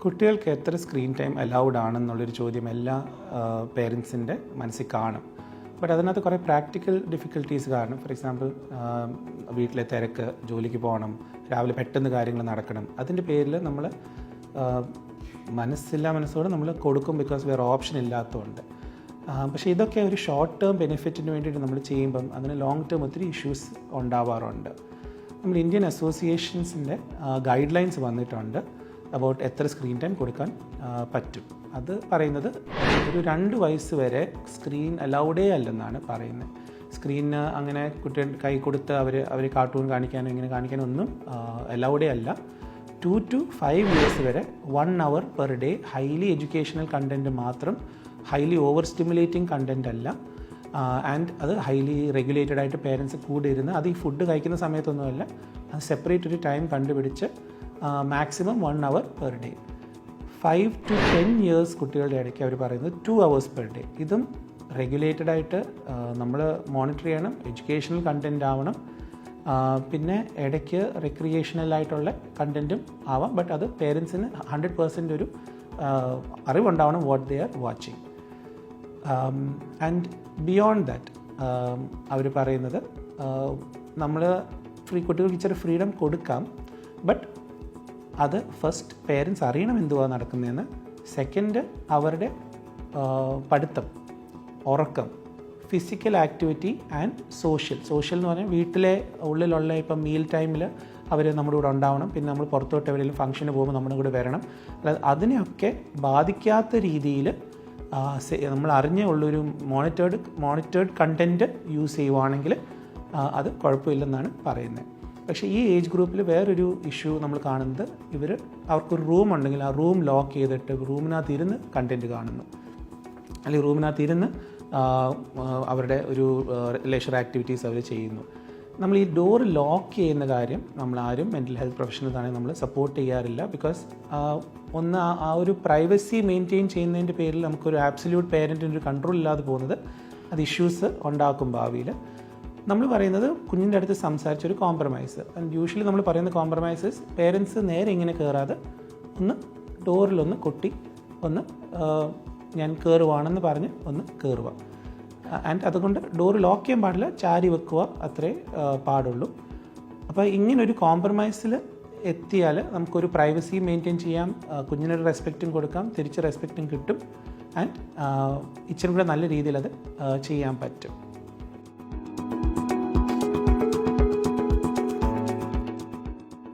കുട്ടികൾക്ക് എത്ര screen time allowed ആണെന്നുള്ളൊരു ചോദ്യം എല്ലാ പേരൻസിൻ്റെ മനസ്സിൽ കാണും. ബട്ട് അതിനകത്ത് കുറേ പ്രാക്ടിക്കൽ ഡിഫിക്കൽട്ടീസ് കാരണം, ഫോർ എക്സാമ്പിൾ വീട്ടിലെ തിരക്ക്, ജോലിക്ക് പോകണം, രാവിലെ പെട്ടെന്ന് കാര്യങ്ങൾ നടക്കണം, അതിൻ്റെ പേരിൽ നമ്മൾ മനസ്സോടെ നമ്മൾ കൊടുക്കും, ബിക്കോസ് വേറെ ഓപ്ഷൻ ഇല്ലാത്തതുകൊണ്ട്. പക്ഷേ ഇതൊക്കെ ഒരു ഷോർട്ട് ടേം ബെനിഫിറ്റിന് വേണ്ടിയിട്ട് നമ്മൾ ചെയ്യുമ്പം അതിന് ലോങ് ടേം ഒത്തിരി ഇഷ്യൂസ് ഉണ്ടാവാറുണ്ട്. നമ്മൾ ഇന്ത്യൻ അസോസിയേഷൻസിൻ്റെ ഗൈഡ് ലൈൻസ് വന്നിട്ടുണ്ട് അബൌട്ട് എത്ര സ്ക്രീൻ ടൈം കൊടുക്കാൻ പറ്റും. അത് പറയുന്നത് ഒരു 2 വയസ്സ് വരെ സ്ക്രീൻ അലൗഡേ അല്ലെന്നാണ് പറയുന്നത്. സ്ക്രീനിന് അങ്ങനെ കുട്ടികൾ കൈ കൊടുത്ത് അവർ കാർട്ടൂൺ കാണിക്കാനോ ഇങ്ങനെ കാണിക്കാനോ ഒന്നും അലൗഡേ അല്ല. 2 to 5 years വരെ 1 hour per day highly educational content മാത്രം, ഹൈലി ഓവർ സ്റ്റിമുലേറ്റിംഗ് കണ്ടൻറ്റ് അല്ല. ആൻഡ് അത് ഹൈലി റെഗുലേറ്റഡ് ആയിട്ട് പേരൻസ് കൂടെ ഇരുന്ന്, അത് ഈ ഫുഡ് കഴിക്കുന്ന സമയത്തൊന്നുമല്ല, അത് സെപ്പറേറ്റ് ഒരു ടൈം കണ്ടുപിടിച്ച് maximum 1 hour per day. 5 to 10 years കുട്ടികളുടെ ഇടയ്ക്ക് അവർ പറയുന്നത് 2 hours per day. ഇതും റെഗുലേറ്റഡ് ആയിട്ട് നമ്മൾ മോണിറ്റർ ചെയ്യണം, എഡ്യൂക്കേഷണൽ കണ്ടൻറ്റ് ആവണം, പിന്നെ ഇടയ്ക്ക് റിക്രിയേഷണലായിട്ടുള്ള കണ്ടൻറ്റും ആവാം. ബട്ട് അത് പേരൻസിന് 100% ഒരു അറിവുണ്ടാവണം what they are watching. And beyond that അവർ പറയുന്നത് നമ്മൾ കുട്ടികൾക്ക് ഇച്ചിരി ഫ്രീഡം കൊടുക്കാം, ബട്ട് അത് ഫസ്റ്റ് പേരൻസ് അറിയണം എന്തുവാ നടക്കുന്നതെന്ന്. സെക്കൻഡ്, അവരുടെ പഠിത്തം, ഉറക്കം, ഫിസിക്കൽ ആക്ടിവിറ്റി ആൻഡ് സോഷ്യൽ എന്ന് പറഞ്ഞാൽ വീട്ടിലെ ഉള്ളിലുള്ള ഇപ്പം മീൽ ടൈമിൽ അവർ നമ്മുടെ കൂടെ ഉണ്ടാവണം, പിന്നെ നമ്മൾ പുറത്തോട്ട് എവിടെയെങ്കിലും ഫംഗ്ഷന് പോകുമ്പോൾ നമ്മുടെ കൂടെ വരണം. അല്ലാതെ അതിനെയൊക്കെ ബാധിക്കാത്ത രീതിയിൽ നമ്മൾ അറിഞ്ഞുള്ളൊരു മോണിറ്റേർഡ് കണ്ടൻറ്റ് യൂസ് ചെയ്യുവാണെങ്കിൽ അത് കുഴപ്പമില്ലെന്നാണ് പറയുന്നത്. പക്ഷേ ഈ ഏജ് ഗ്രൂപ്പിൽ വേറൊരു ഇഷ്യൂ നമ്മൾ കാണുന്നത്, അവർക്കൊരു റൂം ഉണ്ടെങ്കിൽ ആ റൂം ലോക്ക് ചെയ്തിട്ട് റൂമിനകത്ത് ഇരുന്ന് കണ്ടൻറ്റ് കാണുന്നു, അല്ലെങ്കിൽ റൂമിനകത്ത് ഇരുന്ന് അവരുടെ ഒരു ലെഷർ ആക്ടിവിറ്റീസ് അവർ ചെയ്യുന്നു. നമ്മൾ ഈ ഡോർ ലോക്ക് ചെയ്യുന്ന കാര്യം നമ്മൾ ആരും മെൻ്റൽ ഹെൽത്ത് പ്രൊഫഷണൽസ് ആണെങ്കിൽ നമ്മൾ സപ്പോർട്ട് ചെയ്യാറില്ല. ബിക്കോസ് ആ ഒരു പ്രൈവസി മെയിൻറ്റെയിൻ ചെയ്യുന്നതിൻ്റെ പേരിൽ നമുക്കൊരു ആബ്സല്യൂട്ട് പേരൻറ്റിൻ്റെ ഒരു കൺട്രോൾ ഇല്ലാതെ പോകുന്നത് അത് ഇഷ്യൂസ് ഉണ്ടാക്കും ഭാവിയിൽ. നമ്മൾ പറയുന്നത് കുഞ്ഞിൻ്റെ അടുത്ത് സംസാരിച്ചൊരു കോംപ്രമൈസ്. ആൻഡ് യൂഷ്വലി നമ്മൾ പറയുന്ന കോംപ്രമൈസസ്, പേരൻസ് നേരെ ഇങ്ങനെ കയറാതെ ഒന്ന് ഡോറിലൊന്ന് കൊട്ടി ഒന്ന് ഞാൻ കയറുവാണെന്ന് പറഞ്ഞ് ഒന്ന് കയറുക. ആൻഡ് അതുകൊണ്ട് ഡോർ ലോക്ക് ചെയ്യാൻ പാടില്ല, ചാരി വെക്കുക, അത്രേ പാടുള്ളൂ. അപ്പോൾ ഇങ്ങനൊരു കോംപ്രമൈസിൽ എത്തിയാൽ നമുക്കൊരു പ്രൈവസി മെയിൻറ്റെയിൻ ചെയ്യാം, കുഞ്ഞിനൊരു റെസ്പെക്റ്റും കൊടുക്കാം, തിരിച്ച് റെസ്പെക്റ്റും കിട്ടും, ആൻഡ് ഇച്ചിരി കൂടെ നല്ല രീതിയിൽ അത് ചെയ്യാൻ പറ്റും.